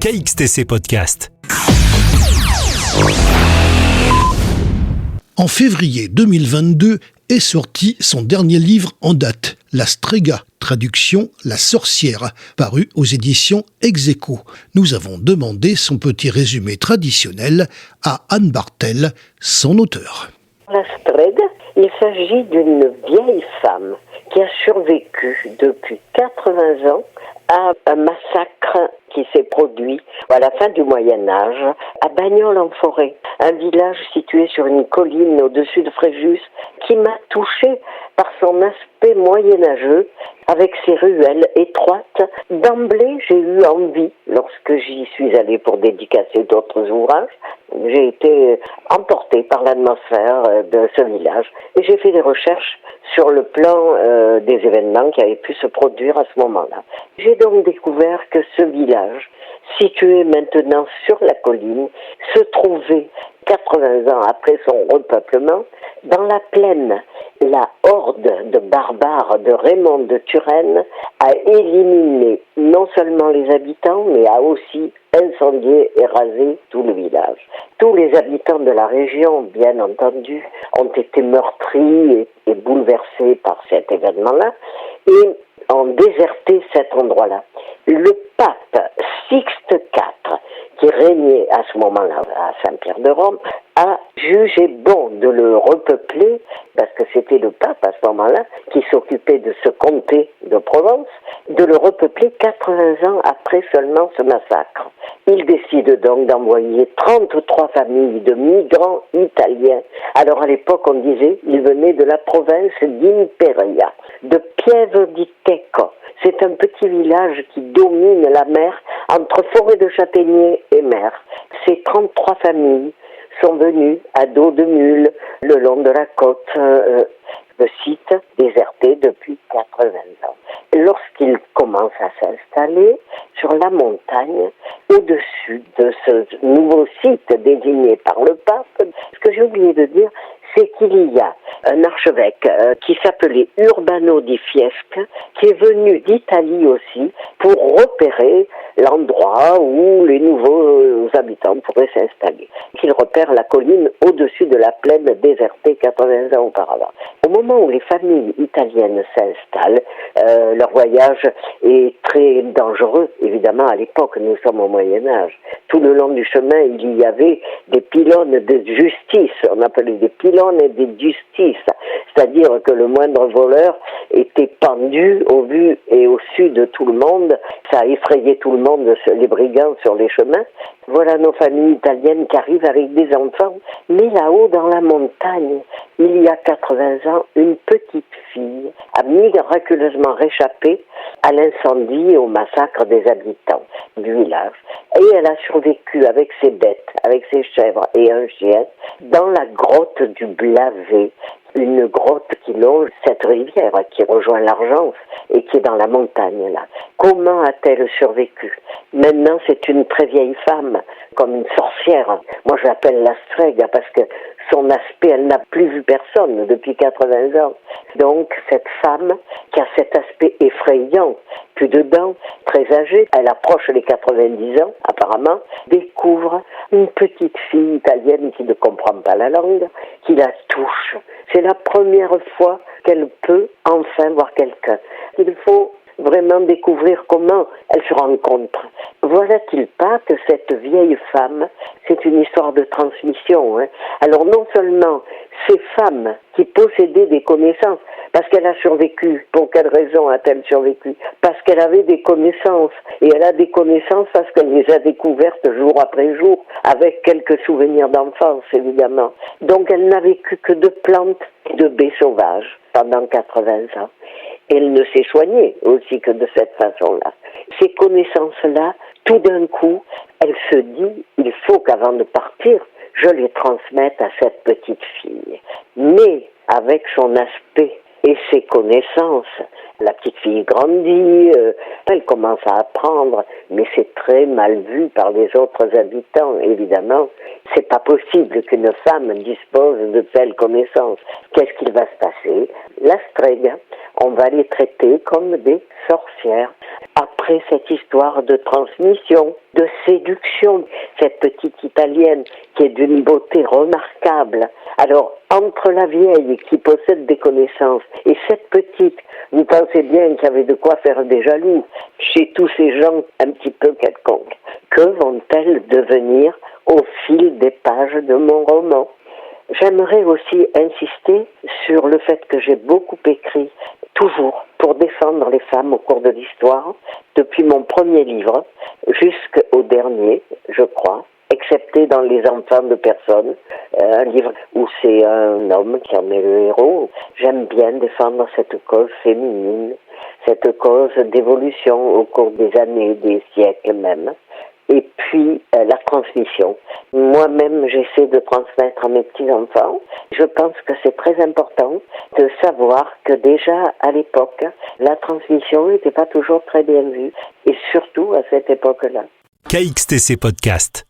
KXTC Podcast. En février 2022 est sorti son dernier livre en date, La Strega, traduction La Sorcière, paru aux éditions Ex Aequo. Nous avons demandé son petit résumé traditionnel à Anne Bartel, son auteur. La Strega, il s'agit d'une vieille femme qui a survécu depuis 80 ans à un massacre qui s'est produit à la fin du Moyen-Âge à Bagnols-en-Forêt, un village situé sur une colline au-dessus de Fréjus qui m'a touchée par son aspect moyenâgeux avec ses ruelles étroites. D'emblée, j'ai eu envie, lorsque j'y suis allée pour dédicacer d'autres ouvrages, j'ai été emportée par l'atmosphère de ce village et j'ai fait des recherches sur le plan des événements qui avaient pu se produire à ce moment-là. J'ai donc découvert que ce village, situé maintenant sur la colline, se trouvait 80 ans après son repeuplement dans la plaine. La horde de barbares de Raymond de Turenne a éliminé non seulement les habitants, mais a aussi incendié et rasé tout le village. Tous les habitants de la région, bien entendu, ont été meurtris et bouleversés par cet événement-là et ont déserté cet endroit-là. Le pape Sixte IV, qui régnait à ce moment-là à Saint-Pierre de Rome, a jugé bon de le repeupler, parce que c'était le pape à ce moment-là qui s'occupait de ce comté de Provence, de le repeupler 80 ans après seulement ce massacre. Il décide donc d'envoyer 33 familles de migrants italiens. Alors à l'époque on disait, ils venaient de la province d'Imperia, de Pieve di Teco. C'est un petit village qui domine la mer entre forêt de châtaigniers et mer. Ces 33 familles sont venues à dos de mule le long de la côte, le site déserté depuis 80 ans. Lorsqu'ils commencent à s'installer sur la montagne, au-dessus de ce nouveau site désigné par le pape, ce que j'ai oublié de dire, c'est qu'il y a un archevêque qui s'appelait Urbano di Fiesque, qui est venu d'Italie aussi pour repérer l'endroit où les nouveaux habitants pourraient s'installer. Il repère la colline au-dessus de la plaine désertée 80 ans auparavant. Au moment où les familles italiennes s'installent, leur voyage est très dangereux. Évidemment, à l'époque, nous sommes au Moyen-Âge. Tout le long du chemin, il y avait des pylônes de justice. On appelait des pylônes et des justices. C'est-à-dire que le moindre voleur était pendu au vu et au su de tout le monde. Ça a effrayé tout le monde, les brigands sur les chemins. Voilà nos familles italiennes qui arrivent avec des enfants. Mais là-haut, dans la montagne, il y a 80 ans, une petite fille a miraculeusement réchappé à l'incendie et au massacre des habitants du village. Et elle a survécu avec ses bêtes, avec ses chèvres et un chien dans la grotte du Blavet, une grotte qui longe cette rivière qui rejoint l'Argence et qui est dans la montagne là. Comment a-t-elle survécu? Maintenant, c'est une très vieille femme, comme une sorcière. Moi, je l'appelle la Strega parce que son aspect, elle n'a plus vu personne depuis 80 ans. Donc, cette femme qui a cet aspect effrayant, plus de dents, très âgée, elle approche les 90 ans, apparemment, découvre une petite fille italienne qui ne comprend pas la langue, qui la touche. C'est la première fois qu'elle peut enfin voir quelqu'un. Il faut vraiment découvrir comment elle se rencontre. Voilà-t-il pas que cette vieille femme, c'est une histoire de transmission. Alors non seulement ces femmes qui possédaient des connaissances, parce qu'elle a survécu, pour quelle raison a-t-elle survécu? Parce qu'elle avait des connaissances, et elle a des connaissances parce qu'elle les a découvertes jour après jour, avec quelques souvenirs d'enfance évidemment. Donc elle n'a vécu que de plantes et de baies sauvages pendant 80 ans. Elle ne s'est soignée aussi que de cette façon-là. Ces connaissances-là, tout d'un coup, elle se dit, il faut qu'avant de partir, je les transmette à cette petite fille. Mais avec son aspect et ses connaissances, la petite fille grandit, elle commence à apprendre, mais c'est très mal vu par les autres habitants, évidemment. C'est pas possible qu'une femme dispose de telles connaissances. Qu'est-ce qu'il va se passer? La Strega, on va les traiter comme des sorcières. Après j'aimerais cette histoire de transmission, de séduction. Cette petite Italienne qui est d'une beauté remarquable. Alors, entre la vieille qui possède des connaissances et cette petite, vous pensez bien qu'il y avait de quoi faire des jaloux chez tous ces gens un petit peu quelconques. Que vont-elles devenir au fil des pages de mon roman? J'aimerais aussi insister sur le fait que j'ai beaucoup écrit, toujours, pour défendre les femmes au cours de l'histoire, depuis mon premier livre jusqu'au dernier, je crois, excepté dans Les enfants de personne, un livre où c'est un homme qui en est le héros. J'aime bien défendre cette cause féminine, cette cause d'évolution au cours des années, des siècles même. Et puis, la transmission. Moi-même, j'essaie de transmettre à mes petits-enfants. Je pense que c'est très important de savoir que déjà, à l'époque, la transmission n'était pas toujours très bien vue. Et surtout à cette époque-là. KXTC Podcast.